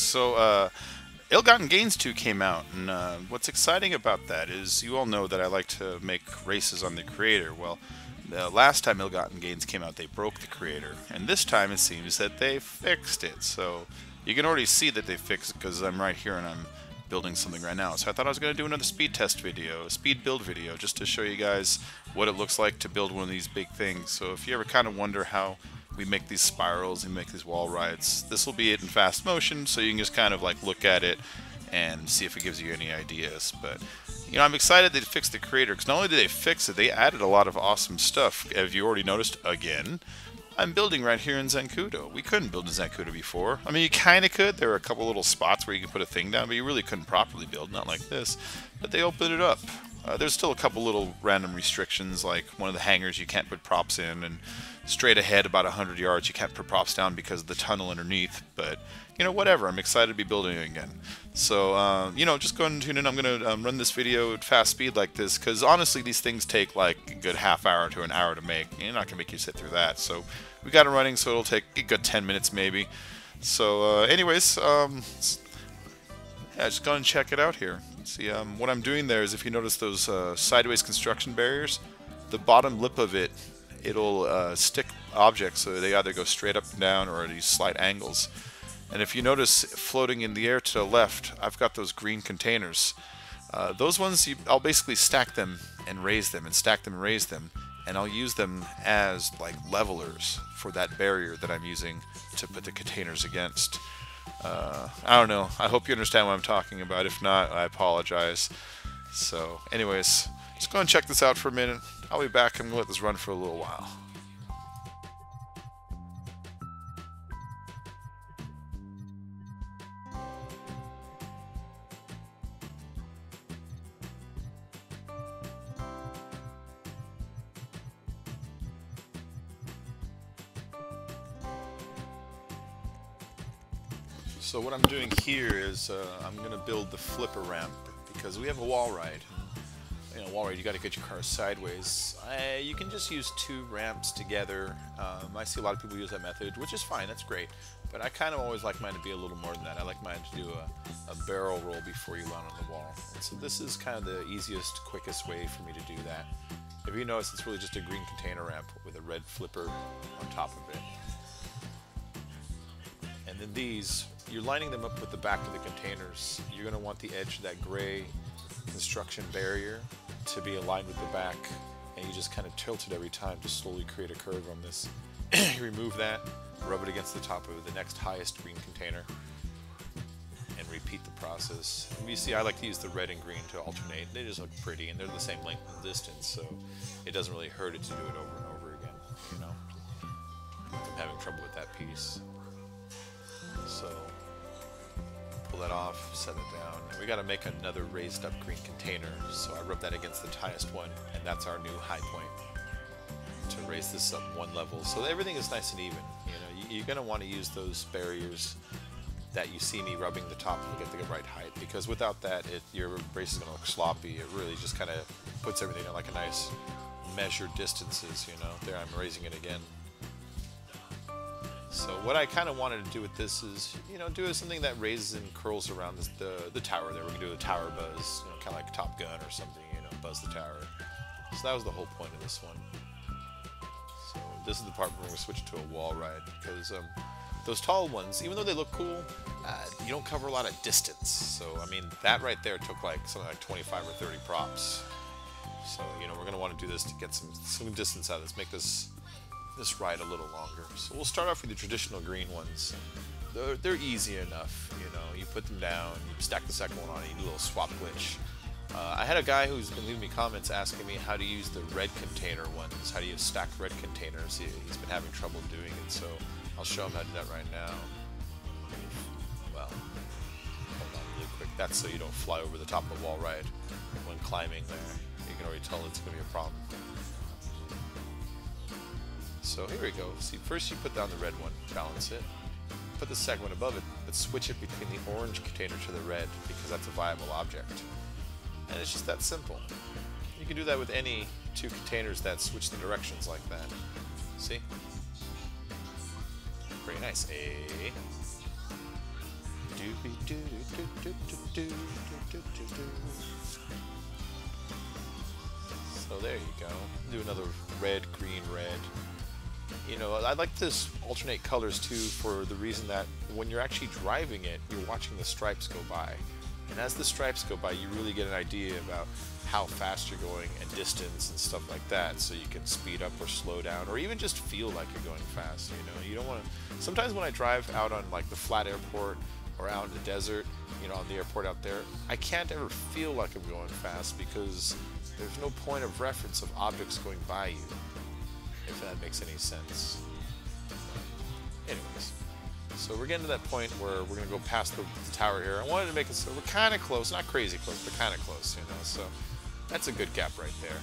So, Ill-Gotten Gains 2 came out, and what's exciting about that is you all know that I like to make races on the creator. Well, the last time Ill-Gotten Gains came out, they broke the creator, and this time it seems that they fixed it. So you can already see that they fixed it because I'm right here and I'm building something right now. So I thought I was going to do another speed test video, a speed build video, just to show you guys what it looks like to build one of these big things. So if you ever kind of wonder how we make these spirals and make these wall rides, this will be it in fast motion, so you can just kind of like look at it and see if it gives you any ideas. But you know, I'm excited they fixed the creator, because not only did they fix it, they added a lot of awesome stuff. As you already noticed, again, I'm building right here in Zancudo. We couldn't build in Zancudo before. I mean, you kind of could. There are a couple little spots where you can put a thing down, but you really couldn't properly build, not like this. But they opened it up. There's still a couple little random restrictions, like one of the hangars you can't put props in, and straight ahead about 100 yards you can't put props down because of the tunnel underneath. But you know, whatever, I'm excited to be building it again. So you know, just go ahead and tune in. I'm gonna run this video at fast speed like this, because honestly these things take like a good half hour to an hour to make. You're not gonna make you sit through that. So we got it running, so it'll take a good 10 minutes maybe. So anyways, yeah, just go and check it out here. See, what I'm doing there is, if you notice those sideways construction barriers, the bottom lip of it, it'll stick objects, so they either go straight up and down or at these slight angles. And if you notice floating in the air to the left, I've got those green containers. Those ones, I'll basically stack them and raise them, and stack them and raise them, and I'll use them as like levelers for that barrier that I'm using to put the containers against. I don't know. I hope you understand what I'm talking about. If not, I apologize. So, anyways, just go and check this out for a minute. I'll be back. I'm going to let this run for a little while. So what I'm doing here is I'm going to build the flipper ramp, because we have a wall ride. You know, wall ride, you got to get your car sideways. You can just use two ramps together. I see a lot of people use that method, which is fine, that's great. But I kind of always like mine to be a little more than that. I like mine to do a barrel roll before you land on the wall. And so this is kind of the easiest, quickest way for me to do that. If you notice, it's really just a green container ramp with a red flipper on top of it. And then these, you're lining them up with the back of the containers. You're going to want the edge of that gray construction barrier to be aligned with the back, and you just kind of tilt it every time to slowly create a curve on this. You remove that, rub it against the top of the next highest green container, and repeat the process. And you see, I like to use the red and green to alternate. They just look pretty, and they're the same length and distance, so it doesn't really hurt it to do it over and over again, you know. I'm having trouble with that piece. So pull that off, set it down. And we got to make another raised up green container, so I rub that against the highest one, and that's our new high point to raise this up one level, so that everything is nice and even. You know, you're going to want to use those barriers that you see me rubbing the top to get the right height, because without that, your race is going to look sloppy. It really just kind of puts everything in like a nice measured distances. You know, there I'm raising it again. So what I kind of wanted to do with this is, you know, do something that raises and curls around the tower there. We're going to do a tower buzz, you know, kind of like Top Gun or something, you know, buzz the tower. So that was the whole point of this one. So this is the part where we're going to switch to a wall ride, because those tall ones, even though they look cool, you don't cover a lot of distance. So, I mean, that right there took like something like 25 or 30 props. So, you know, we're going to want to do this to get some distance out of this, make this ride a little longer. So we'll start off with the traditional green ones. They're easy enough, you know. You put them down, you stack the second one on, you do a little swap glitch. I had a guy who's been leaving me comments asking me how to use the red container ones. How do you stack red containers? He's been having trouble doing it, so I'll show him how to do that right now. Well, hold on really quick. That's so you don't fly over the top of the wall ride when climbing there. You can already tell it's going to be a problem. So here we go. See, first you put down the red one, balance it, put the second one above it, but switch it between the orange container to the red, because that's a viable object. And it's just that simple. You can do that with any two containers that switch the directions like that. See? Pretty nice. A, do, So there you go. Do another red, green, red. You know, I like this alternate colors too for the reason that when you're actually driving it, you're watching the stripes go by. And as the stripes go by, you really get an idea about how fast you're going and distance and stuff like that, so you can speed up or slow down, or even just feel like you're going fast. You know, you don't want to. Sometimes when I drive out on like the flat airport or out in the desert, you know, on the airport out there, I can't ever feel like I'm going fast because there's no point of reference of objects going by you, if that makes any sense. Anyways, so we're getting to that point where we're going to go past the tower here. I wanted to make it so we're kind of close, not crazy close, but kind of close, you know, so that's a good gap right there.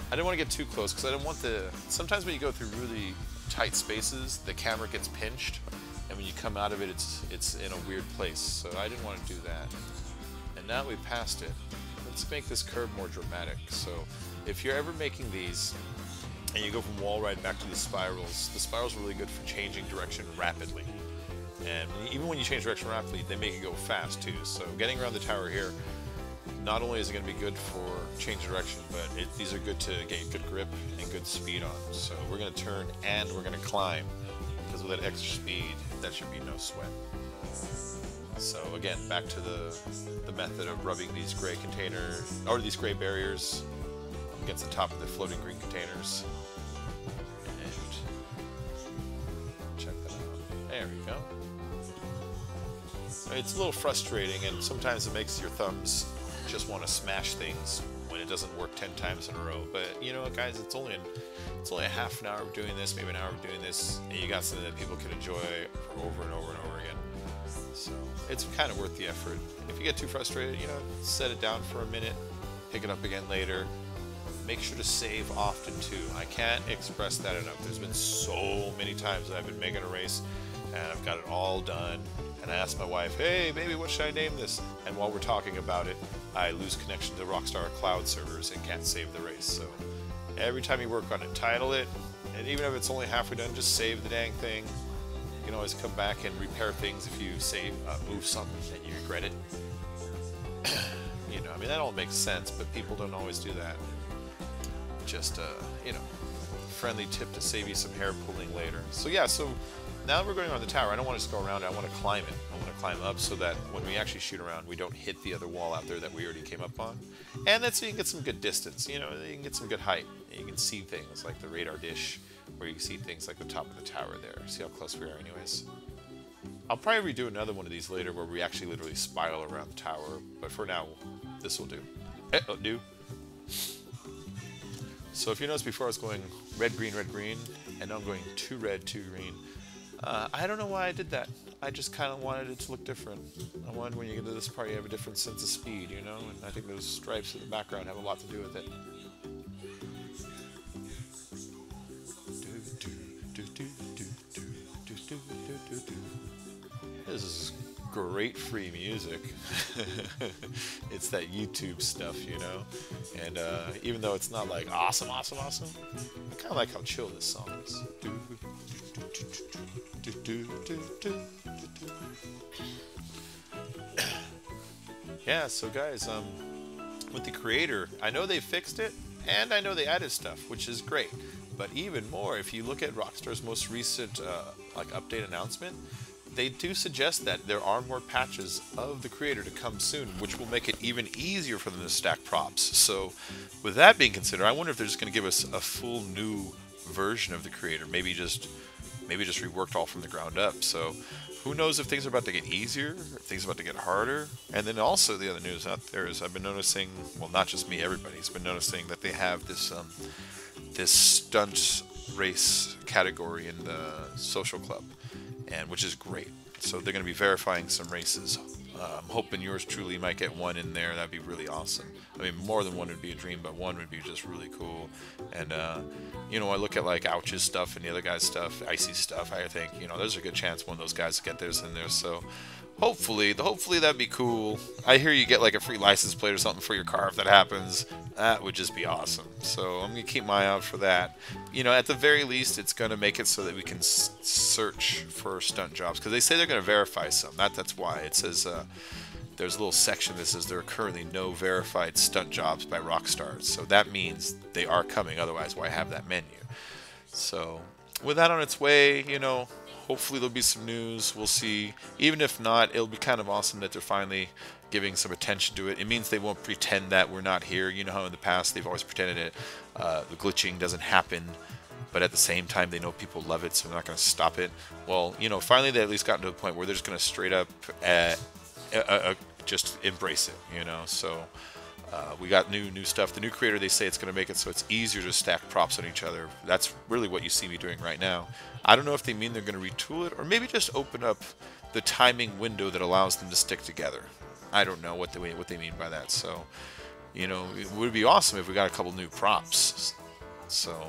I didn't want to get too close because I didn't want the... Sometimes when you go through really tight spaces, the camera gets pinched, and when you come out of it, it's in a weird place, so I didn't want to do that. And now we passed it. Let's make this curve more dramatic. So if you're ever making these, and you go from wall ride back to the spirals are really good for changing direction rapidly. And even when you change direction rapidly, they make it go fast too. So getting around the tower here, not only is it going to be good for change direction, but these are good to gain good grip and good speed on. So we're going to turn and we're going to climb, because with that extra speed, that should be no sweat. So again, back to the method of rubbing these gray containers, or these gray barriers against the top of the floating green containers. And check that out. There we go. It's a little frustrating, and sometimes it makes your thumbs just want to smash things when it doesn't work 10 times in a row. But you know what, guys, it's only a half an hour of doing this, maybe an hour of doing this, and you got something that people can enjoy for over and over and over again. So it's kind of worth the effort. If you get too frustrated, you know, set it down for a minute, pick it up again later. Make sure to save often too. I can't express that enough. There's been so many times that I've been making a race and I've got it all done, and I ask my wife, hey baby, what should I name this? And while we're talking about it, I lose connection to Rockstar Cloud servers and can't save the race. So every time you work on it, title it, and even if it's only halfway done, just save the dang thing. You can always come back and repair things if you save, move something and you regret it. You know, I mean, that all makes sense, but people don't always do that. Just, you know, friendly tip to save you some hair pulling later. So yeah, so now that we're going around the tower, I don't want to just go around it, I want to climb it. I want to climb up so that when we actually shoot around, we don't hit the other wall out there that we already came up on. And that's so you can get some good distance, you know, you can get some good height. You can see things like the radar dish, where you can see things like the top of the tower there. See how close we are anyways. I'll probably redo another one of these later where we actually literally spiral around the tower, but for now, this will do. It'll do. So if you noticed before I was going red, green, and now I'm going 2 red, 2 green. I don't know why I did that. I just kind of wanted it to look different. I wanted when you get to this part you have a different sense of speed, you know, and I think those stripes in the background have a lot to do with it. This is great free music. It's that YouTube stuff, you know, and even though it's not like awesome, I kind of like how chill this song is. Yeah, so guys, with the creator, I know they fixed it and I know they added stuff, which is great. But even more, if you look at Rockstar's most recent like update announcement, they do suggest that there are more patches of the creator to come soon, which will make it even easier for them to stack props. So with that being considered, I wonder if they're just going to give us a full new version of the creator, maybe just reworked all from the ground up. So who knows if things are about to get easier, or if things are about to get harder. And then also the other news out there is I've been noticing, well, not just me, everybody's been noticing that they have this this stunt race category in the social club, and which is great. So they're going to be verifying some races. I'm hoping yours truly might get one in there. That'd be really awesome. I mean, more than one would be a dream, but one would be just really cool. And you know, I look at like Ouch's stuff and the other guy's stuff, Icy's stuff. I think, you know, there's a good chance one of those guys get theirs in there. So hopefully that'd be cool. I hear you get like a free license plate or something for your car if that happens. That would just be awesome. So I'm gonna keep my eye out for that. You know, at the very least, it's gonna make it so that we can search for stunt jobs, because they say they're gonna verify some. That's why it says there's a little section that says there are currently no verified stunt jobs by Rockstars. So that means they are coming. Otherwise, why have that menu? So with that on its way, you know, hopefully there'll be some news. We'll see. Even if not, it'll be kind of awesome that they're finally giving some attention to it. It means they won't pretend that we're not here. You know how in the past they've always pretended it. The glitching doesn't happen, but at the same time they know people love it, so they're not going to stop it. Well, you know, finally they at least gotten to a point where they're just going to straight up just embrace it. You know, so. We got new stuff. The new creator, they say it's going to make it so it's easier to stack props on each other. That's really what you see me doing right now. I don't know if they mean they're going to retool it, or maybe just open up the timing window that allows them to stick together. I don't know what they mean by that. So, you know, it would be awesome if we got a couple new props. So,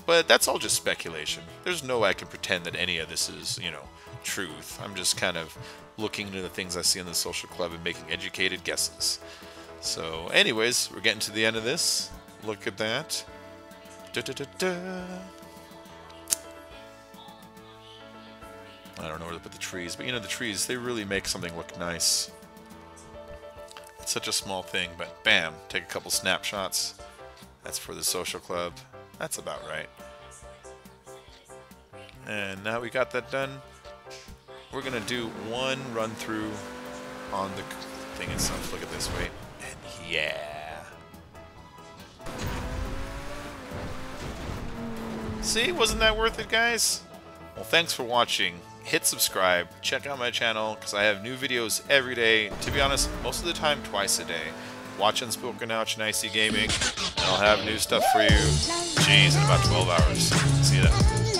but that's all just speculation. There's no way I can pretend that any of this is, you know, truth. I'm just kind of looking into the things I see in the social club and making educated guesses. So, anyways, we're getting to the end of this. Look at that. Da, da, da, da. I don't know where to put the trees, but you know, the trees, they really make something look nice. It's such a small thing, but bam, take a couple snapshots. That's for the social club. That's about right. And now we got that done. We're going to do one run through on the thing itself. Look at this, wait. Yeah. See, wasn't that worth it, guys? Well, thanks for watching. Hit subscribe. Check out my channel, because I have new videos every day. To be honest, most of the time, twice a day. Watch Unspoken Ouch and Icy Gaming, and I'll have new stuff for you. Jeez, in about 12 hours. See you then.